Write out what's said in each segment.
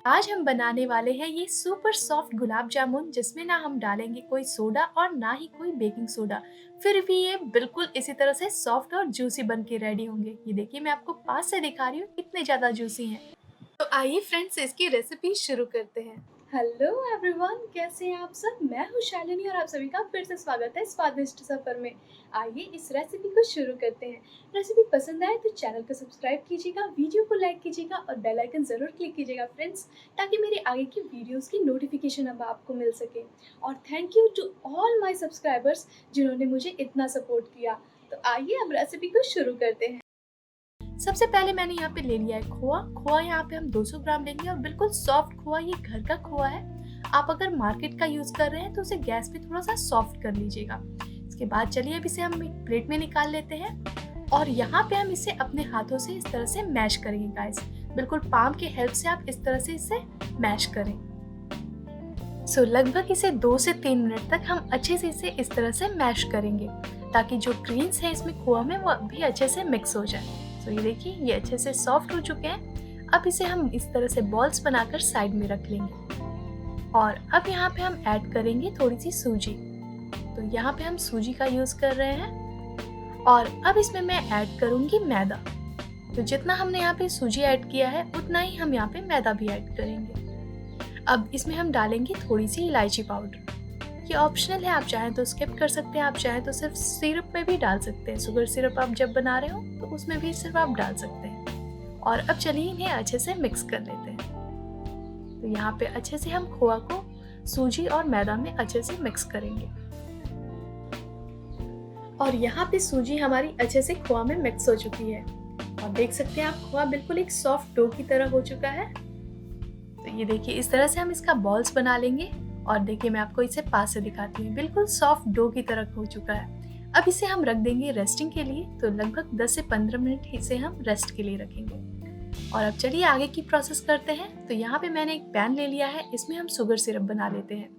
आज हम बनाने वाले हैं ये सुपर सॉफ्ट गुलाब जामुन, जिसमें ना हम डालेंगे कोई सोडा और ना ही कोई बेकिंग सोडा। फिर भी ये बिल्कुल इसी तरह से सॉफ्ट और जूसी बन के रेडी होंगे। ये देखिए, मैं आपको पास से दिखा रही हूँ कितने ज्यादा जूसी हैं। तो आइए फ्रेंड्स, इसकी रेसिपी शुरू करते हैं। हेलो एवरीवन, कैसे हैं आप सब। मैं हूँ शालिनी और आप सभी का फिर से स्वागत है स्वादिष्ट सफर में। आइए इस रेसिपी को शुरू करते हैं। रेसिपी पसंद आए तो चैनल को सब्सक्राइब कीजिएगा, वीडियो को लाइक कीजिएगा और बेल आइकन जरूर क्लिक कीजिएगा फ्रेंड्स, ताकि मेरे आगे की वीडियोस की नोटिफिकेशन अब आपको मिल सके। और thank you to all my subscribers जिन्होंने मुझे इतना सपोर्ट किया। तो आइए अब रेसिपी को शुरू करते हैं। सबसे पहले मैंने यहाँ पे ले लिया है खोआ यहाँ पे हम 200 ग्राम लेंगे और बिल्कुल सॉफ्ट खोआ, ये घर का खोआ है। आप अगर मार्केट का यूज कर रहे हैं तो उसे गैस पे थोड़ा सा सॉफ्ट कर लीजिएगा। इसके बाद चलिए अब इसे हम एक प्लेट में निकाल लेते हैं और यहाँ पे हम इसे अपने हाथों से इस तरह से मैश करेंगे गाइस। बिल्कुल पाम के हेल्प से आप इस तरह से इसे मैश करें। लगभग इसे 2 से 3 मिनट तक हम अच्छे से इसे इस तरह से मैश करेंगे, ताकि जो ग्रीन्स है इसमें खोआ में वो भी अच्छे से मिक्स हो जाए। ये देखिए, ये अच्छे से सॉफ्ट हो चुके हैं। अब इसे हम इस तरह से बॉल्स बनाकर साइड में रख लेंगे और अब यहाँ पे हम ऐड करेंगे थोड़ी सी सूजी। तो यहाँ पे हम सूजी का यूज कर रहे हैं और अब इसमें मैं ऐड करूंगी मैदा। तो जितना हमने यहाँ पे सूजी ऐड किया है उतना ही हम यहाँ पे मैदा भी ऐड करेंगे। अब इसमें हम डालेंगे थोड़ी सी इलायची पाउडर। ये ऑप्शनल है, आप चाहें तो स्किप कर सकते हैं, आप चाहें तो सिर्फ सिरप में भी डाल सकते हैं। शुगर सिरप आप जब बना रहे हो तो उसमें भी सिर्फ आप डाल सकते हैं। और अब चलिए इन्हें अच्छे से मिक्स कर लेते हैं। तो यहाँ पे अच्छे से हम खोआ को सूजी और मैदा में अच्छे से मिक्स करेंगे। और यहाँ पे सूजी हमारी अच्छे से खोआ में मिक्स हो चुकी है और देख सकते हैं आप, खोआ बिल्कुल एक सॉफ्ट डो की तरह हो चुका है। तो ये देखिए, इस तरह से हम इसका बॉल्स बना लेंगे और देखिए मैं आपको इसे पास से दिखाती हूँ, बिल्कुल सॉफ्ट डो की तरह हो चुका है। अब इसे हम रख देंगे रेस्टिंग के लिए। तो लगभग 10 से 15 मिनट इसे हम रेस्ट के लिए रखेंगे। और अब चलिए आगे की प्रोसेस करते हैं। तो यहाँ पे मैंने एक पैन ले लिया है, इसमें हम शुगर सिरप बना लेते हैं।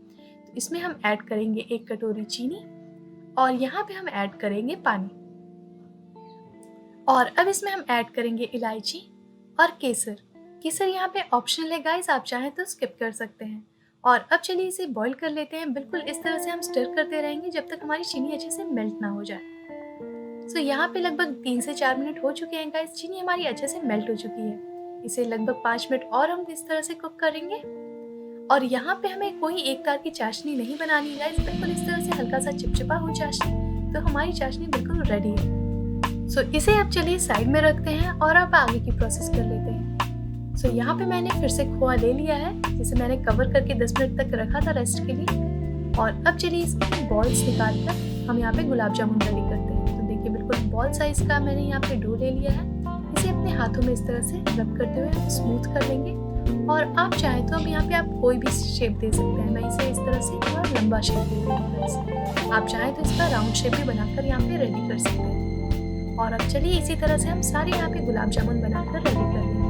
तो इसमें हम ऐड करेंगे 1 कटोरी चीनी और यहाँ पे हम ऐड करेंगे पानी। और अब इसमें हम ऐड करेंगे इलायची और केसर। केसर यहाँ पे ऑप्शनल है गाइस, आप चाहें तो स्किप कर सकते हैं। और अब चलिए इसे बॉईल कर लेते हैं। बिल्कुल इस तरह से हम स्टर करते रहेंगे जब तक हमारी चीनी अच्छे से मेल्ट ना हो जाए। यहाँ पे लगभग 3 से 4 मिनट हो चुके हैं गाइस, चीनी हमारी अच्छे से मेल्ट हो चुकी है। इसे लगभग 5 मिनट और हम इस तरह से कुक करेंगे। और यहाँ पे हमें कोई एक तार की चाशनी नहीं बनानी है गाइस, बिल्कुल इस तरह से हल्का सा चिपचिपा हो चाशनी, तो हमारी चाशनी बिल्कुल रेडी है। इसे अब चलिए साइड में रखते हैं और अब आगे की प्रोसेस कर लेते हैं। यहाँ पे मैंने फिर से खोआ ले लिया है, जिसे मैंने कवर करके 10 मिनट तक रखा था रेस्ट के लिए। और अब चलिए इसके बॉल्स निकाल कर हम यहाँ पे गुलाब जामुन रेडी करते हैं। तो देखिए, बिल्कुल बॉल साइज का मैंने यहाँ पे डो ले लिया है। इसे अपने हाथों में इस तरह से रब करते हुए स्मूथ कर लेंगे। और आप चाहें तो अब यहाँ पे आप कोई भी शेप दे सकते हैं। मैं इसे इस तरह से थोड़ा लंबा शेप दे रही हूँ। आप चाहें तो इसका राउंड शेप भी बनाकर यहाँ पे रेडी कर सकते हैं। और अब चलिए इसी तरह से हम सारे यहाँ पे गुलाब जामुन बनाकर रेडी कर लेंगे।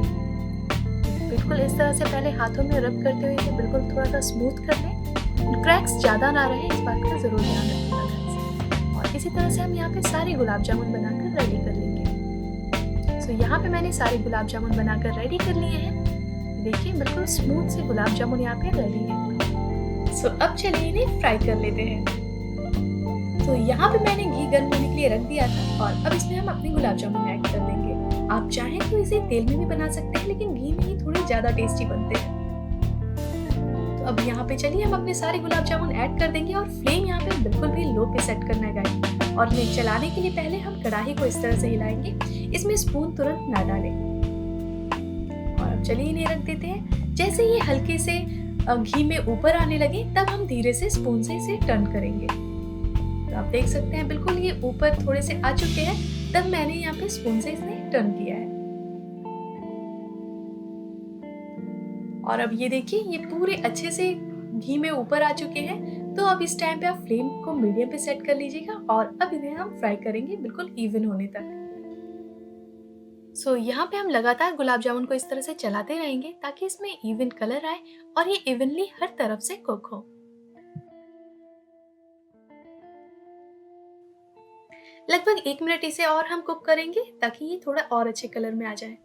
बिल्कुल इस तरह से पहले हाथों में रब करते हुए इसे बिल्कुल थोड़ा सा स्मूथ कर लें, क्रैक्स ज़्यादा ना रहे, इस बात का ज़रूर ध्यान रखिएगा। और इसी तरह से हम यहाँ पे सारे गुलाब जामुन बनाकर रेडी कर लेंगे। यहाँ पे मैंने सारे गुलाब जामुन बनाकर रेडी कर लिए हैं। देखिए, बिल्कुल स्मूथ से गुलाब जामुन यहाँ पे रेडी है। अब चलिए इन्हें फ्राई कर लेते हैं। यहाँ पे मैंने घी गर्म होने के लिए रख दिया था और अब इसमें हम अपने गुलाब जामुन ऐड कर देंगे। आप चाहें तो इसे तेल में भी बना सकते हैं, लेकिन घी में ही थोड़े ज्यादा टेस्टी बनते हैं। तो अब यहाँ पे चलिए हम अपने सारे गुलाब जामुन ऐड कर देंगे और फ्लेम यहाँ पे बिल्कुल भी लो पे सेट करना है गाइस। और इन्हें चलाने के लिए पहले हम कढ़ाई को इस तरह से हिलाएंगे, इसमें स्पून तुरंत ना डालें। और अब चलिए इन्हें रख देते हैं। जैसे ये हल्के से घी में ऊपर आने लगे तब हम धीरे से स्पून से इसे टर्न करेंगे। तो आप देख सकते हैं बिल्कुल ये ऊपर थोड़े से आ चुके हैं, तब मैंने यहाँ पे स्पून से इसे टर्न किया है। और अब ये देखिए, ये पूरे अच्छे से घी में ऊपर आ चुके हैं। तो अब इस टाइम पे आप फ्लेम को मीडियम पे सेट कर लीजिएगा और अब इन्हें हम फ्राई करेंगे बिल्कुल इवन होने तक। यहाँ पे हम लगातार गुलाब जामुन को इस तरह से चलाते रहेंगे ताकि इसमें इवन कलर आए और ये इवनली हर तरफ से कुक हो। लगभग 1 मिनट इसे और हम कुक करेंगे ताकि ये थोड़ा और अच्छे कलर में आ जाए।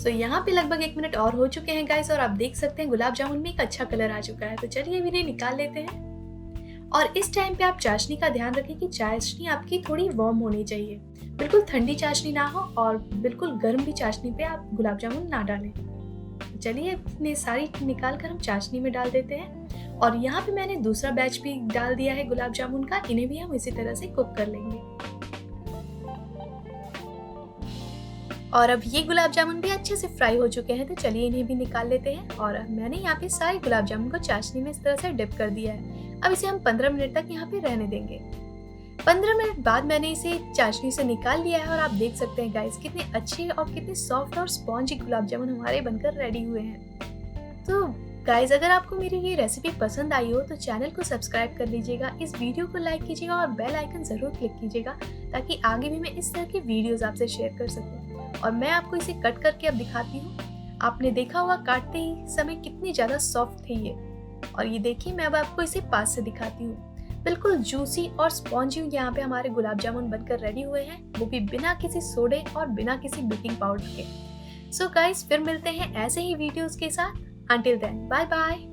सो यहाँ पे लगभग 1 मिनट और हो चुके हैं गाइस और आप देख सकते हैं गुलाब जामुन में एक अच्छा कलर आ चुका है। तो चलिए अब इन्हें निकाल लेते हैं। और इस टाइम पे आप चाशनी का ध्यान रखें कि चाशनी आपकी थोड़ी वार्म होनी चाहिए, बिल्कुल ठंडी चाशनी ना हो और बिल्कुल गर्म भी चाशनी पे आप गुलाब जामुन ना डालें। चलिए इन्हें सारी निकाल कर हम चाशनी में डाल देते हैं। और यहाँ पे मैंने दूसरा बैच भी डाल दिया है गुलाब जामुन का, इन्हें भी हम इसी तरह से कुक कर लेंगे। और अब ये गुलाब जामुन भी अच्छे से फ्राई हो चुके हैं, तो चलिए इन्हें भी निकाल लेते हैं। और मैंने यहाँ पे सारे गुलाब जामुन को चाशनी में इस तरह से डिप कर दिया है। अब इसे हम 15 मिनट तक यहाँ पे रहने देंगे। 15 मिनट बाद मैंने इसे चाशनी से निकाल लिया है और आप देख सकते हैं गाइस कितने अच्छे और कितने सॉफ्ट और स्पॉन्जी गुलाब जामुन हमारे बनकर रेडी हुए हैं। तो गाइस अगर आपको मेरी ये रेसिपी पसंद आई हो तो चैनल को सब्सक्राइब कर लीजिएगा, इस वीडियो को लाइक कीजिएगा और बेल आइकन जरूर क्लिक कीजिएगा ताकि आगे भी मैं इस तरह के वीडियोस आपसे शेयर कर सकूं। और मैं आपको इसे कट करके अब दिखाती हूँ। आपने देखा होगा काटते ही समय कितनी ज्यादा सॉफ्ट थे ये। और ये देखिए मैं अब आपको इसे पास से दिखाती हूँ, बिल्कुल जूसी और स्पॉन्जी यहाँ पे हमारे गुलाब जामुन बनकर रेडी हुए हैं, वो भी बिना किसी सोडे और बिना किसी बेकिंग पाउडर के। सो गाइस फिर मिलते हैं ऐसे ही वीडियोस के साथ। Until then bye bye.